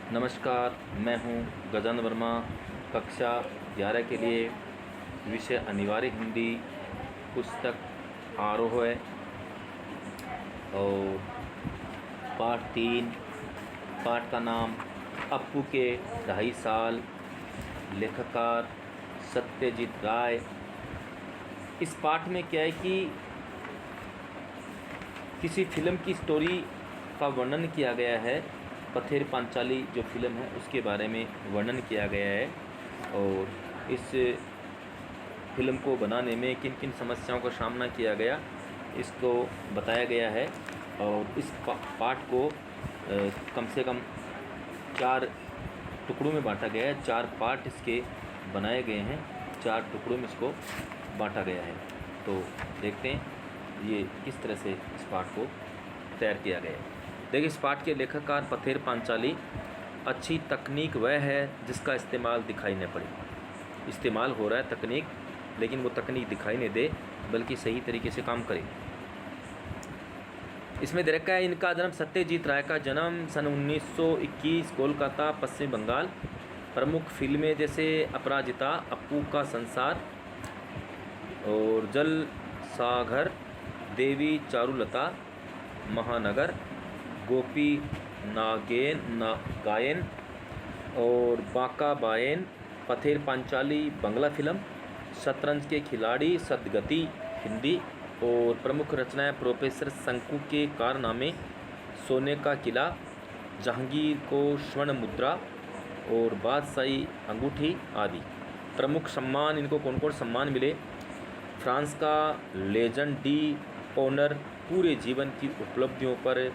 नमस्कार, मैं हूं गजानन वर्मा। कक्षा 11 के लिए विषय अनिवार्य हिंदी, पुस्तक आरोह है और पाठ 3। पाठ का नाम अप्पू के 2.5 साल, लेखककार सत्यजीत राय। इस पाठ में क्या है कि किसी फिल्म की स्टोरी का वर्णन किया गया है। पथेर पांचाली जो फिल्म है उसके बारे में वर्णन किया गया है और इस फिल्म को बनाने में किन किन समस्याओं का सामना किया गया इसको बताया गया है। और इस पाठ को कम से कम 4 टुकड़ों में बांटा गया है। 4 पार्ट इसके बनाए गए हैं, 4 टुकड़ों में इसको बांटा गया है। तो देखते हैं ये किस तरह से इस पाठ को तैयार किया गया है। देखिए, इस पाठ के लेखककार पथेर पांचाली। अच्छी तकनीक वह है जिसका इस्तेमाल दिखाई न पड़े। इस्तेमाल हो रहा है तकनीक, लेकिन वो तकनीक दिखाई नहीं दे बल्कि सही तरीके से काम करे। इसमें दे रखा है इनका जन्म सत्यजीत राय का जन्म सन 1921 कोलकाता पश्चिम बंगाल। प्रमुख फिल्में जैसे अपराजिता, अप्पू का संसार और जल सागर, देवी चारुलता, महानगर, गोपी गायन और बांका बायन, पथेर पांचाली बंगला फिल्म, शतरंज के खिलाड़ी सदगति हिंदी और प्रमुख रचनाएं प्रोफेसर शंकु के कारनामे, सोने का किला, जहांगीर को स्वर्ण मुद्रा और बादशाही अंगूठी आदि। प्रमुख सम्मान इनको कौन कौन सम्मान मिले? फ्रांस का लेजेंड डी ऑनर, पूरे जीवन की उपलब्धियों पर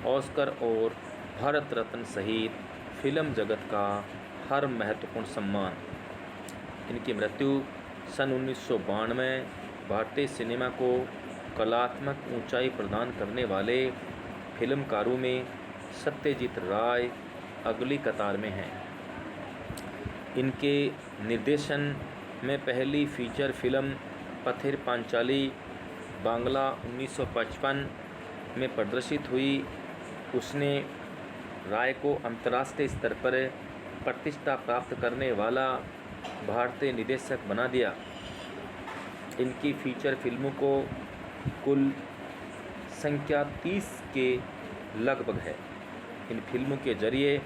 ऑस्कर और भारत रत्न सहित फिल्म जगत का हर महत्वपूर्ण सम्मान। इनकी मृत्यु सन 1992। भारतीय सिनेमा को कलात्मक ऊंचाई प्रदान करने वाले फिल्मकारों में सत्यजीत राय अगली कतार में हैं। इनके निर्देशन में पहली फीचर फिल्म पथेर पांचाली बांग्ला 1955 में प्रदर्शित हुई। उसने राय को अंतर्राष्ट्रीय स्तर पर प्रतिष्ठा प्राप्त करने वाला भारतीय निर्देशक बना दिया। इनकी फीचर फिल्मों को कुल संख्या 30 के लगभग है। इन फिल्मों के जरिए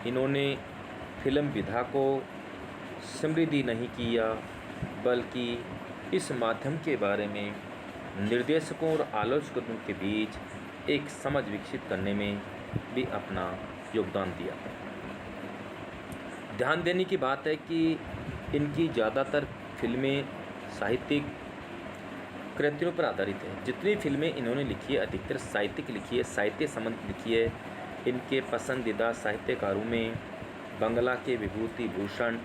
इन्होंने फिल्म विधा को समृद्धि नहीं किया, बल्कि इस माध्यम के बारे में निर्देशकों और आलोचकों के बीच एक समझ विकसित करने में भी अपना योगदान दिया। ध्यान देने की बात है कि इनकी ज़्यादातर फिल्में साहित्यिक कृतियों पर आधारित है। जितनी फिल्में इन्होंने लिखी है अधिकतर साहित्यिक लिखी है, साहित्य संबंधित लिखी है। इनके पसंदीदा साहित्यकारों में बंगला के विभूति भूषण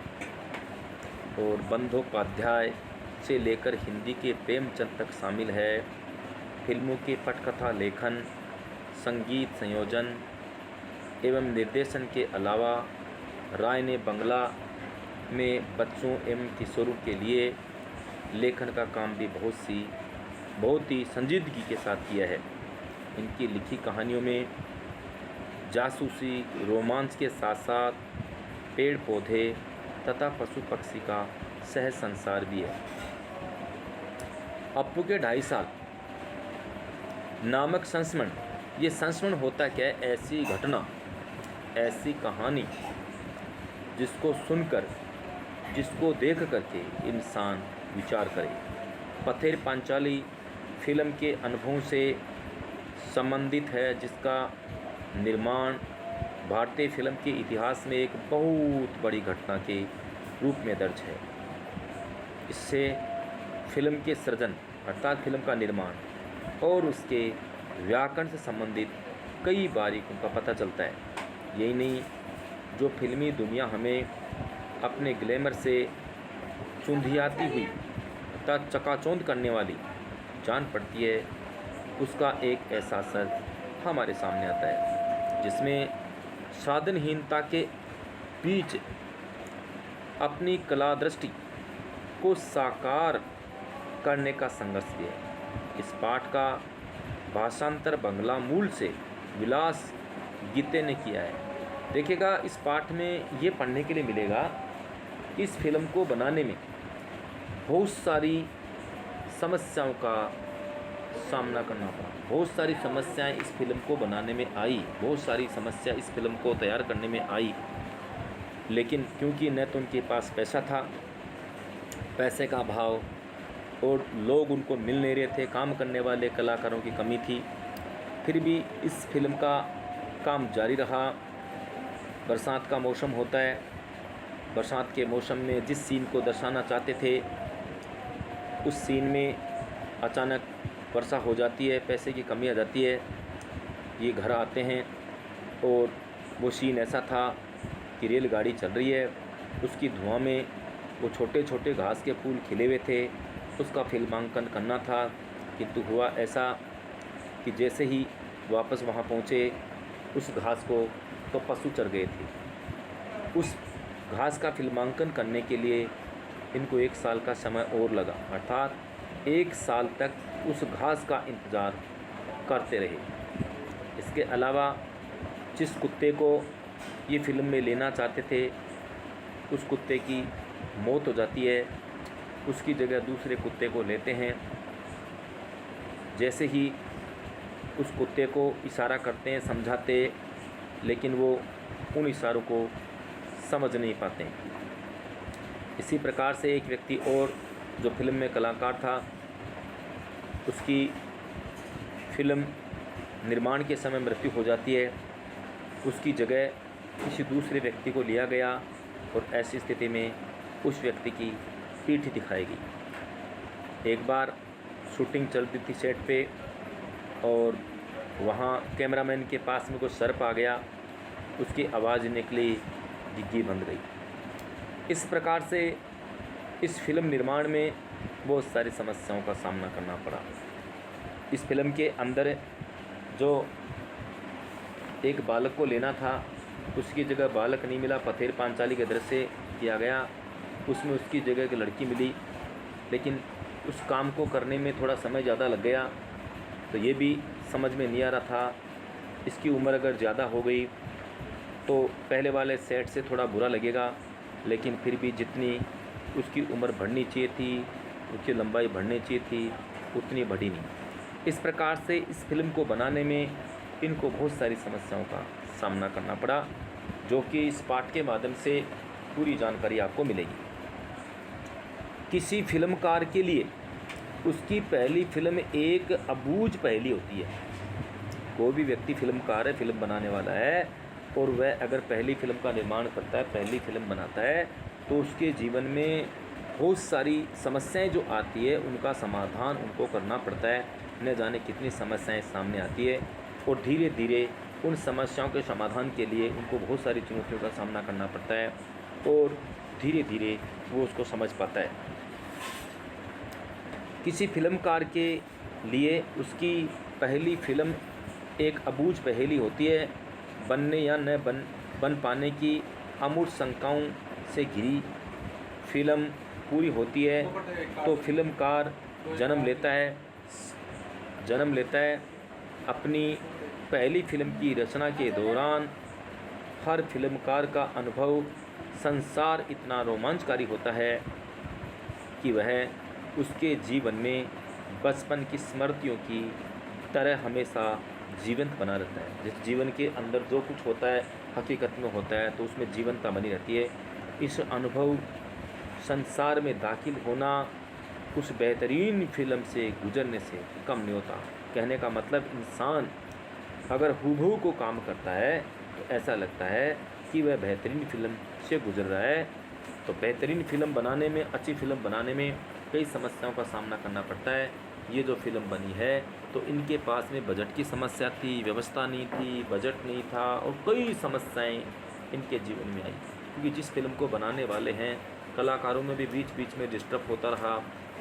और बंदोपाध्याय से लेकर हिंदी के प्रेमचंद तक शामिल है। फिल्मों के पटकथा लेखन, संगीत संयोजन एवं निर्देशन के अलावा राय ने बंगला में बच्चों एवं किशोरों के लिए लेखन का काम भी बहुत ही संजीदगी के साथ किया है। इनकी लिखी कहानियों में जासूसी, रोमांस के साथ साथ पेड़ पौधे तथा पशु पक्षी का सह संसार भी है। अप्पू के 2.5 साल नामक संस्मरण। ये संस्मरण होता क्या है? ऐसी घटना, ऐसी कहानी जिसको सुनकर, जिसको देख करके इंसान विचार करे। पथेर पांचाली फिल्म के अनुभवों से संबंधित है, जिसका निर्माण भारतीय फिल्म के इतिहास में एक बहुत बड़ी घटना के रूप में दर्ज है। इससे फिल्म के सृजन अर्थात फिल्म का निर्माण और उसके व्याकरण से संबंधित कई बारीकियों का पता चलता है। यही नहीं, जो फिल्मी दुनिया हमें अपने ग्लैमर से चुंधियाती हुई अर्थात चकाचौंध करने वाली जान पड़ती है, उसका एक ऐसा असर हमारे सामने आता है, जिसमें साधनहीनता के बीच अपनी कला दृष्टि को साकार करने का संघर्ष भी है। इस पाठ का भाषांतर बंगला मूल से विलास गीते ने किया है। देखिएगा, इस पाठ में ये पढ़ने के लिए मिलेगा, इस फिल्म को बनाने में बहुत सारी समस्याओं का सामना करना पड़ा। बहुत सारी समस्याएं इस फिल्म को बनाने में आई, बहुत सारी समस्या इस फिल्म को तैयार करने में आई। लेकिन क्योंकि न तो उनके पास पैसा था, पैसे का अभाव, और लोग उनको मिल नहीं रहे थे, काम करने वाले कलाकारों की कमी थी, फिर भी इस फिल्म का काम जारी रहा। बरसात का मौसम होता है, बरसात के मौसम में जिस सीन को दर्शाना चाहते थे उस सीन में अचानक वर्षा हो जाती है, पैसे की कमी आ जाती है। ये घर आते हैं और वो सीन ऐसा था कि रेलगाड़ी चल रही है, उसकी धुआं में वो छोटे छोटे घास के फूल खिले हुए थे, उसका फिल्मांकन करना था। किंतु हुआ ऐसा कि जैसे ही वापस वहाँ पहुँचे उस घास को तो पशु चर गए थे। उस घास का फिल्मांकन करने के लिए इनको 1 साल का समय और लगा, अर्थात 1 साल तक उस घास का इंतज़ार करते रहे। इसके अलावा जिस कुत्ते को ये फिल्म में लेना चाहते थे उस कुत्ते की मौत हो जाती है, उसकी जगह दूसरे कुत्ते को लेते हैं। जैसे ही उस कुत्ते को इशारा करते हैं, समझाते, लेकिन वो उन इशारों को समझ नहीं पाते। इसी प्रकार से एक व्यक्ति और जो फिल्म में कलाकार था, उसकी फिल्म निर्माण के समय मृत्यु हो जाती है, उसकी जगह किसी दूसरे व्यक्ति को लिया गया और ऐसी स्थिति में उस व्यक्ति की पीठ दिखाई गई। एक बार शूटिंग चलती थी सेट पे और वहाँ कैमरामैन के पास में कोई सर्प आ गया, उसकी आवाज़ निकली, डिग्गी बंद गई। इस प्रकार से इस फिल्म निर्माण में बहुत सारी समस्याओं का सामना करना पड़ा। इस फिल्म के अंदर जो एक बालक को लेना था उसकी जगह बालक नहीं मिला, पथेर पांचाली के दृश्य किया गया, उसमें उसकी जगह एक लड़की मिली। लेकिन उस काम को करने में थोड़ा समय ज़्यादा लग गया, तो ये भी समझ में नहीं आ रहा था। इसकी उम्र अगर ज़्यादा हो गई तो पहले वाले सेट से थोड़ा बुरा लगेगा, लेकिन फिर भी जितनी उसकी उम्र बढ़नी चाहिए थी, उसकी लंबाई बढ़नी चाहिए थी, उतनी बढ़ी नहीं। इस प्रकार से इस फिल्म को बनाने में इनको बहुत सारी समस्याओं का सामना करना पड़ा, जो कि इस पाठ के माध्यम से पूरी जानकारी आपको मिलेगी। किसी फिल्मकार के लिए उसकी पहली फिल्म एक अबूझ पहेली होती है। कोई भी व्यक्ति फिल्मकार है, फिल्म बनाने वाला है, और वह अगर पहली फिल्म का निर्माण करता है, पहली फिल्म बनाता है, तो उसके जीवन में बहुत सारी समस्याएं जो आती है उनका समाधान उनको करना पड़ता है। न जाने कितनी समस्याएं सामने आती है, और धीरे धीरे उन समस्याओं के समाधान के लिए उनको बहुत सारी चुनौतियों का सामना करना पड़ता है, और धीरे धीरे वो उसको समझ पाता है। किसी फिल्मकार के लिए उसकी पहली फिल्म एक अबूझ पहेली होती है। बनने या न बन पाने की अमूर्त शंकाओं से घिरी फिल्म पूरी होती है तो फिल्मकार जन्म लेता है। अपनी पहली फिल्म की रचना के दौरान हर फिल्मकार का अनुभव संसार इतना रोमांचकारी होता है कि वह उसके जीवन में बचपन की स्मृतियों की तरह हमेशा जीवंत बना रहता है। जिस जीवन के अंदर जो कुछ होता है हकीकत में होता है, तो उसमें जीवंतता बनी रहती है। इस अनुभव संसार में दाखिल होना उस बेहतरीन फिल्म से गुजरने से कम नहीं होता। कहने का मतलब, इंसान अगर हूबहू को काम करता है तो ऐसा लगता है कि वह बेहतरीन फिल्म से गुजर रहा है। तो बेहतरीन फिल्म बनाने में, अच्छी फिल्म बनाने में कई समस्याओं का सामना करना पड़ता है। ये जो फिल्म बनी है तो इनके पास में बजट की समस्या थी, व्यवस्था नहीं थी, बजट नहीं था, और कई समस्याएं इनके जीवन में आई। क्योंकि जिस फिल्म को बनाने वाले हैं, कलाकारों में भी बीच बीच में डिस्टर्ब होता रहा,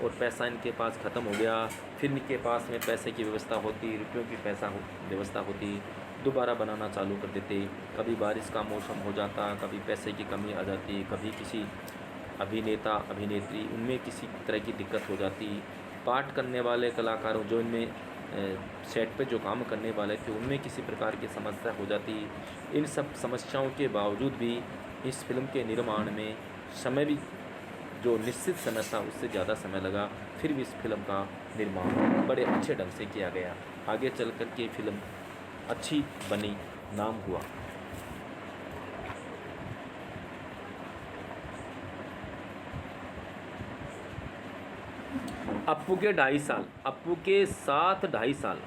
और पैसा इनके पास ख़त्म हो गया। फिर इनके पास में पैसे की व्यवस्था होती, रुपयों की व्यवस्था होती, दोबारा बनाना चालू कर देते। कभी बारिश का मौसम हो जाता, कभी पैसे की कमी आ जाती, कभी किसी अभिनेता अभिनेत्री उनमें किसी तरह की दिक्कत हो जाती। पाठ करने वाले कलाकारों जो इनमें सेट पे जो काम करने वाले थे उनमें किसी प्रकार की समस्या हो जाती। इन सब समस्याओं के बावजूद भी इस फिल्म के निर्माण में समय भी जो निश्चित समय था उससे ज़्यादा समय लगा, फिर भी इस फिल्म का निर्माण बड़े अच्छे ढंग से किया गया। आगे चल कर के फिल्म अच्छी बनी, नाम हुआ। अप्पू के 2.5 साल, अप्पू के साथ 2.5 साल,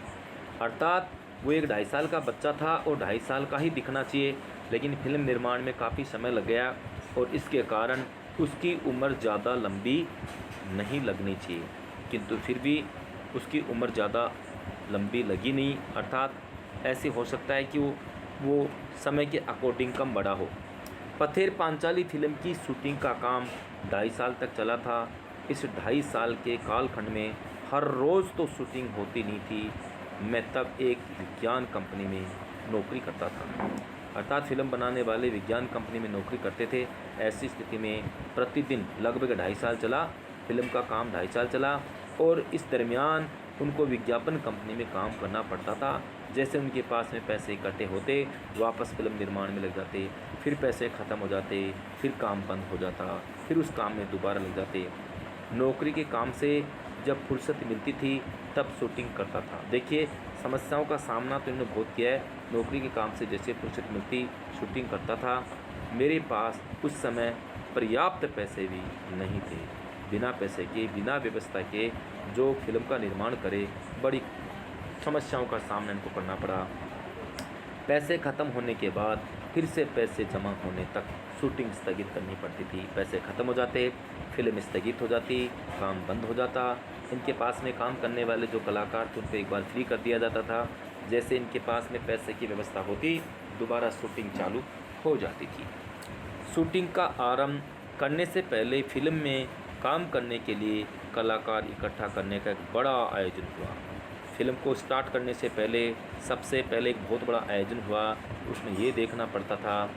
अर्थात वो एक 2.5 साल का बच्चा था और 2.5 साल का ही दिखना चाहिए, लेकिन फिल्म निर्माण में काफ़ी समय लग गया और इसके कारण उसकी उम्र ज़्यादा लंबी नहीं लगनी चाहिए, किंतु फिर भी उसकी उम्र ज़्यादा लंबी लगी नहीं। अर्थात ऐसे हो सकता है कि वो समय के अकॉर्डिंग कम बड़ा हो। पथेर पांचाली फिल्म की शूटिंग का काम 2.5 साल तक चला था। इस 2.5 साल के कालखंड में हर रोज़ तो शूटिंग होती नहीं थी। मैं तब एक विज्ञान कंपनी में नौकरी करता था, अर्थात फिल्म बनाने वाले विज्ञान कंपनी में नौकरी करते थे। ऐसी स्थिति में प्रतिदिन लगभग 2.5 साल चला, फिल्म का काम 2.5 साल चला और इस दरमियान उनको विज्ञापन कंपनी में काम करना पड़ता था। जैसे उनके पास में पैसे इकट्ठे होते, वापस फिल्म निर्माण में लग जाते, फिर पैसे ख़त्म हो जाते, फिर काम बंद हो जाता, फिर उस काम में दोबारा लग जाते। नौकरी के काम से जब फुर्सत मिलती थी तब शूटिंग करता था। देखिए, समस्याओं का सामना तो इन्होंने बहुत किया है। नौकरी के काम से जैसे फुर्सत मिलती शूटिंग करता था। मेरे पास उस समय पर्याप्त पैसे भी नहीं थे। बिना पैसे के, बिना व्यवस्था के जो फिल्म का निर्माण करे, बड़ी समस्याओं का सामना इनको करना पड़ा। पैसे ख़त्म होने के बाद फिर से पैसे जमा होने तक शूटिंग स्थगित करनी पड़ती थी। पैसे ख़त्म हो जाते, फिल्म स्थगित हो जाती, काम बंद हो जाता। इनके पास में काम करने वाले जो कलाकार थे उनको एक बार फ्री कर दिया जाता था। जैसे इनके पास में पैसे की व्यवस्था होती, दोबारा शूटिंग चालू हो जाती थी। शूटिंग का आरंभ करने से पहले फिल्म में काम करने के लिए कलाकार इकट्ठा करने का एक बड़ा आयोजन हुआ। फिल्म को स्टार्ट करने से पहले सबसे पहले एक बहुत बड़ा आयोजन हुआ। उसमें ये देखना पड़ता था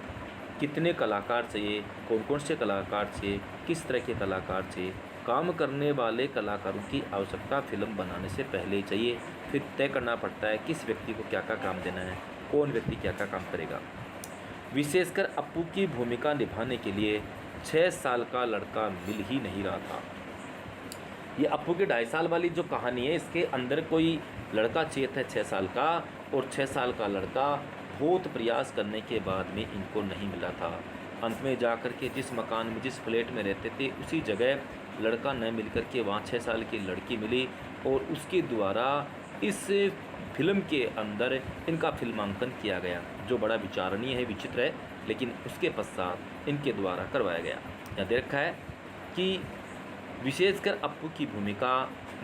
कितने कलाकार चाहिए, कौन कौन से कलाकार चाहिए, किस तरह के कलाकार चाहिए। काम करने वाले कलाकारों की आवश्यकता फिल्म बनाने से पहले ही चाहिए। फिर तय करना पड़ता है किस व्यक्ति को क्या क्या काम देना है, कौन व्यक्ति क्या क्या काम करेगा। विशेषकर अप्पू की भूमिका निभाने के लिए 6 साल का लड़का मिल ही नहीं रहा था। ये अप्पू के 2.5 साल वाली जो कहानी है, इसके अंदर कोई लड़का चाहिए था 6 साल का, और 6 साल का लड़का बहुत प्रयास करने के बाद में इनको नहीं मिला था। अंत में जाकर के जिस मकान में, जिस फ्लैट में रहते थे, उसी जगह लड़का न मिल कर के वहाँ 6 साल की लड़की मिली और उसके द्वारा इस फिल्म के अंदर इनका फिल्मांकन किया गया, जो बड़ा विचारणीय है, विचित्र है, लेकिन उसके पश्चात इनके द्वारा करवाया गया। यहाँ दे रखा है कि विशेषकर अप्पू की भूमिका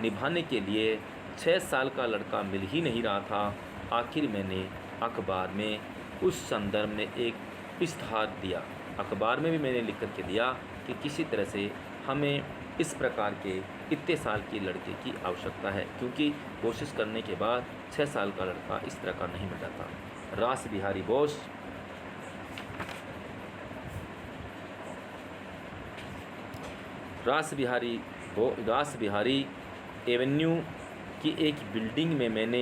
निभाने के लिए 6 साल का लड़का मिल ही नहीं रहा था। आखिर मैंने अखबार में उस संदर्भ में एक इश्तहार दिया। अखबार में भी मैंने लिख कर के दिया कि किसी तरह से हमें इस प्रकार के इतने साल की लड़के की आवश्यकता है, क्योंकि कोशिश करने के बाद 6 साल का लड़का इस तरह का नहीं मिला था। रास बिहारी बोस, रास बिहारी एवेन्यू की एक बिल्डिंग में मैंने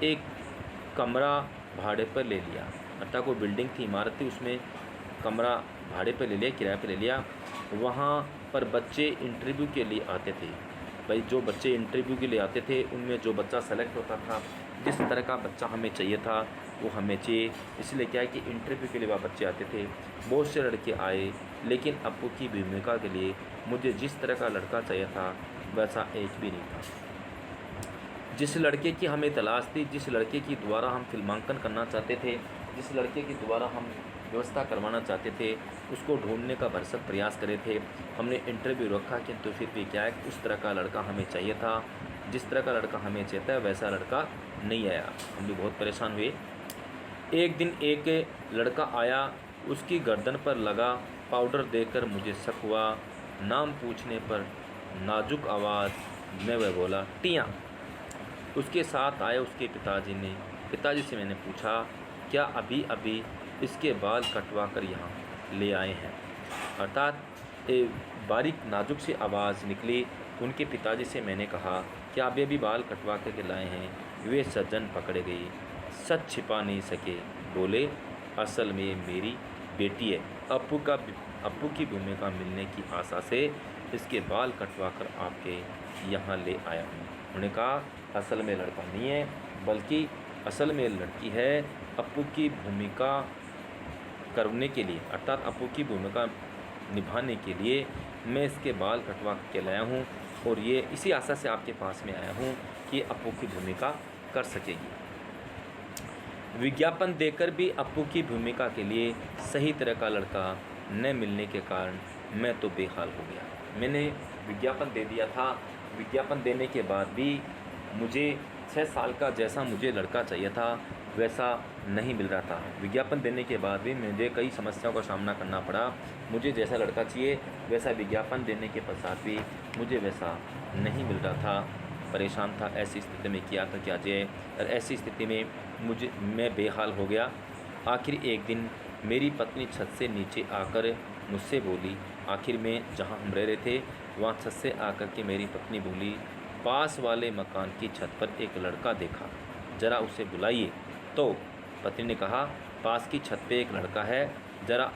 एक कमरा भाड़े पर ले लिया। अर्थात वो बिल्डिंग थी, इमारत थी, उसमें कमरा भाड़े पर ले लिया, किराए पर ले लिया। वहाँ पर बच्चे इंटरव्यू के लिए आते थे। भाई, जो बच्चे इंटरव्यू के लिए आते थे उनमें जो बच्चा सेलेक्ट होता था, जिस तरह का बच्चा हमें चाहिए था वो हमें चाहिए। इसलिए क्या है कि इंटरव्यू के लिए वह बच्चे आते थे। बहुत से लड़के आए, लेकिन अप्पू की भूमिका के लिए मुझे जिस तरह का लड़का चाहिए था वैसा एक भी नहीं था। जिस लड़के की हमें तलाश थी, जिस लड़के की द्वारा हम फिल्मांकन करना चाहते थे, जिस लड़के के द्वारा हम व्यवस्था करवाना चाहते थे, उसको ढूंढने का भरसक प्रयास करे थे। हमने इंटरव्यू रखा, किंतु फिर भी क्या है, उस तरह का लड़का हमें चाहिए था, जिस तरह का लड़का हमें चाहिए था वैसा लड़का नहीं आया। हम भी बहुत परेशान हुए। एक दिन एक लड़का आया, उसकी गर्दन पर लगा पाउडर देखकर मुझे शक हुआ। नाम पूछने पर नाजुक आवाज़ में वह बोला, टियाँ। उसके साथ आए उसके पिताजी से मैंने पूछा, क्या अभी अभी इसके बाल कटवा कर यहाँ ले आए हैं? अर्थात बारीक नाजुक सी आवाज़ निकली। उनके पिताजी से मैंने कहा, क्या अभी अभी बाल कटवा कर के लाए हैं? वे सज्जन पकड़े गए, सच छिपा नहीं सके, बोले असल में ये मेरी बेटी है। अप्पू की भूमिका मिलने की आशा से इसके बाल कटवा कर आपके यहाँ ले आया हूँ। उन्होंने कहा असल में लड़का नहीं है, बल्कि असल में लड़की है। अप्पू की भूमिका करने के लिए, अर्थात अप्पू की भूमिका निभाने के लिए मैं इसके बाल कटवा के लाया हूँ, और ये इसी आशा से आपके पास में आया हूँ कि अप्पू की भूमिका कर सकेगी। विज्ञापन देकर भी अप्पू की भूमिका के लिए सही तरह का लड़का न मिलने के कारण मैं तो बेहाल हो गया। मैंने विज्ञापन दे दिया था, विज्ञापन देने के बाद भी मुझे 6 साल का जैसा मुझे लड़का चाहिए था वैसा नहीं मिल रहा था। विज्ञापन देने के बाद भी मुझे कई समस्याओं का सामना करना पड़ा। मुझे जैसा लड़का चाहिए वैसा विज्ञापन देने के पश्चात भी मुझे वैसा नहीं मिल रहा था। परेशान था, ऐसी स्थिति में किया था क्या जाए, और ऐसी स्थिति में मैं बेहाल हो गया। आखिर एक दिन मेरी पत्नी छत से नीचे आकर मुझसे बोली, आखिर में जहाँ हम रह रहे थे वहाँ छत से आकर के मेरी पत्नी बोली, पास वाले मकान की छत पर एक लड़का देखा, ज़रा उसे बुलाइए। तो पत्नी ने कहा पास की छत पे एक लड़का है, ज़रा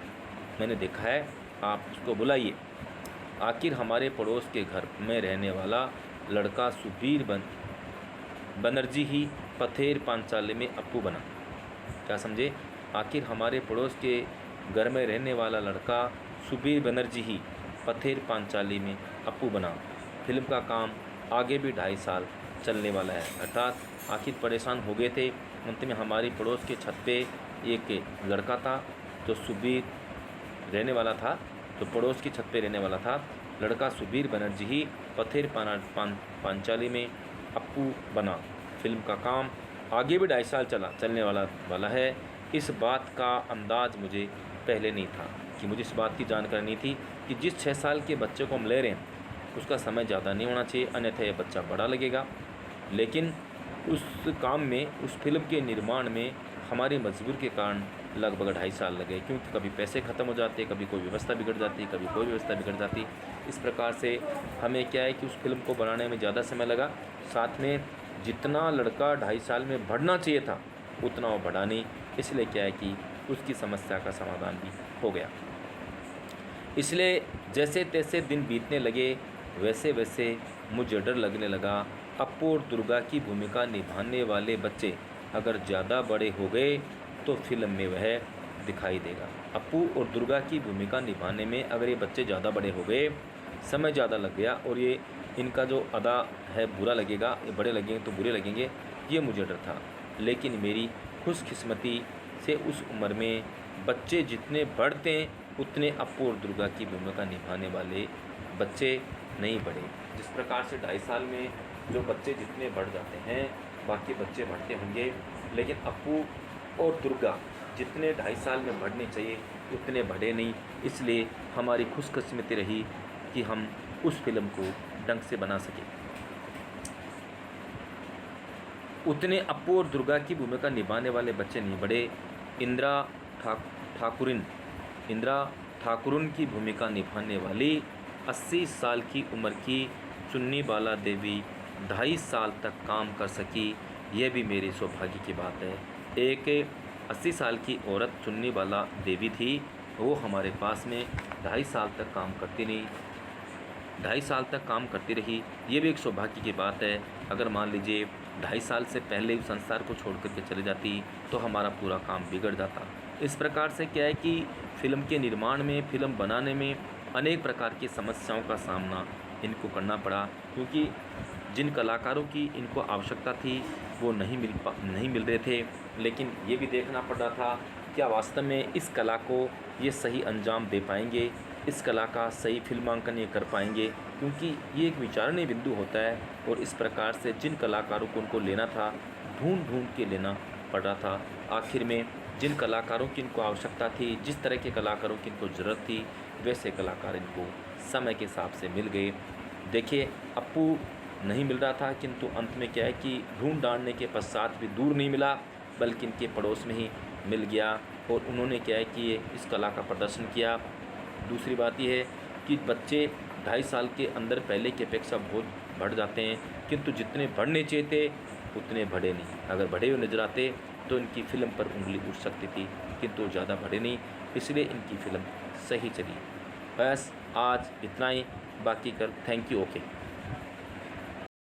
मैंने देखा है, आप उसको बुलाइए। आखिर हमारे पड़ोस के घर में रहने वाला लड़का सुबीर बनर्जी ही पथेर पांचाली में अप्पू बना। क्या समझे? आखिर हमारे पड़ोस के घर में रहने वाला लड़का सुबीर बनर्जी ही पथेर पांचाली में अप्पू बना। फिल्म का काम आगे भी 2.5 साल चलने वाला है। अर्थात आखिर परेशान हो गए थे। अंत में हमारी पड़ोस के छत पे एक लड़का था जो सुबीर रहने वाला था, तो पड़ोस की छत पे रहने वाला था। लड़का सुबीर बनर्जी ही पथेर पांचाली में अप्पू बना। फिल्म का काम आगे भी 2.5 साल चलने वाला है। इस बात का अंदाज़ मुझे पहले नहीं था, कि मुझे इस बात की जानकारी नहीं थी कि जिस 6 साल के बच्चे को हम ले रहे हैं उसका समय ज़्यादा नहीं होना चाहिए, अन्यथा ये बच्चा बड़ा लगेगा। लेकिन उस काम में, उस फिल्म के निर्माण में हमारी मजबूरी के कारण लगभग 2.5 साल लगे, क्योंकि कभी पैसे ख़त्म हो जाते, कभी कोई व्यवस्था बिगड़ जाती, कभी कोई व्यवस्था बिगड़ जाती। इस प्रकार से हमें क्या है कि उस फिल्म को बनाने में ज़्यादा समय लगा। साथ में जितना लड़का 2.5 साल में बढ़ना चाहिए था उतना वो बढ़ा नहीं, इसलिए क्या है कि उसकी समस्या का समाधान भी हो गया। इसलिए जैसे तैसे दिन बीतने लगे, वैसे वैसे मुझे डर लगने लगा। अप्पू और दुर्गा की भूमिका निभाने वाले बच्चे अगर ज़्यादा बड़े हो गए तो फिल्म में वह दिखाई देगा। अप्पू और दुर्गा की भूमिका निभाने में अगर ये बच्चे ज़्यादा बड़े हो गए, समय ज़्यादा लग गया और ये इनका जो अदा है बुरा लगेगा, ये बड़े लगेंगे तो बुरे लगेंगे, ये मुझे डर था। लेकिन मेरी खुशकिस्मती से उस उम्र में बच्चे जितने बढ़ते हैं उतने अप्पू और दुर्गा की भूमिका निभाने वाले बच्चे नहीं बढ़े। जिस प्रकार से 2.5 साल में जो बच्चे जितने बढ़ जाते हैं बाकी बच्चे बढ़ते होंगे, लेकिन अप्पू और दुर्गा जितने 2.5 साल में बढ़ने चाहिए उतने बढ़े नहीं। इसलिए हमारी खुशकिस्मती रही कि हम उस फिल्म को ढंग से बना सके। उतने अप्पू और दुर्गा की भूमिका निभाने वाले बच्चे नहीं बढ़े। इंदिरा ठाकुरुन की भूमिका निभाने वाली 80 साल की उम्र की चुन्नी बाला देवी 2.5 साल तक काम कर सकी, यह भी मेरे सौभाग्य की बात है। एक 80 साल की औरत चुन्नी बाला देवी थी, वो हमारे पास में 2.5 साल तक काम करती नहीं, 2.5 साल तक काम करती रही, ये भी एक सौभाग्य की बात है। अगर मान लीजिए 2.5 साल से पहले उस संसार को छोड़ करके चले जाती तो हमारा पूरा काम बिगड़ जाता। इस प्रकार से क्या है कि फिल्म के निर्माण में, फिल्म बनाने में अनेक प्रकार की समस्याओं का सामना इनको करना पड़ा, क्योंकि जिन कलाकारों की इनको आवश्यकता थी वो नहीं मिल रहे थे। लेकिन ये भी देखना पड़ रहा था क्या वास्तव में इस कला को ये सही अंजाम दे पाएंगे, इस कला का सही फिल्मांकन ये कर पाएंगे, क्योंकि ये एक विचारणीय बिंदु होता है। और इस प्रकार से जिन कलाकारों को उनको लेना था ढूंढ के लेना पड़ रहा था। आखिर में जिन कलाकारों की इनको आवश्यकता थी, जिस तरह के कलाकारों की इनको ज़रूरत थी, वैसे कलाकार इनको समय के हिसाब से मिल गए। देखिए अप्पू नहीं मिल रहा था, किंतु अंत में क्या है कि ढूंढ डालने के पश्चात भी दूर नहीं मिला, बल्कि इनके पड़ोस में ही मिल गया और उन्होंने क्या है कि इस कला का प्रदर्शन किया। दूसरी बात यह है कि बच्चे 2.5 साल के अंदर पहले की अपेक्षा बहुत बढ़ जाते हैं, किंतु जितने बढ़ने चाहिए थे उतने बढ़े नहीं। अगर बढ़े हुए नज़र आते तो इनकी फ़िल्म पर उंगली उठ सकती थी, किंतु ज़्यादा बढ़े नहीं, इसलिए इनकी फ़िल्म सही चली। बस आज इतना ही, बाकी कल। Thank you. ओके।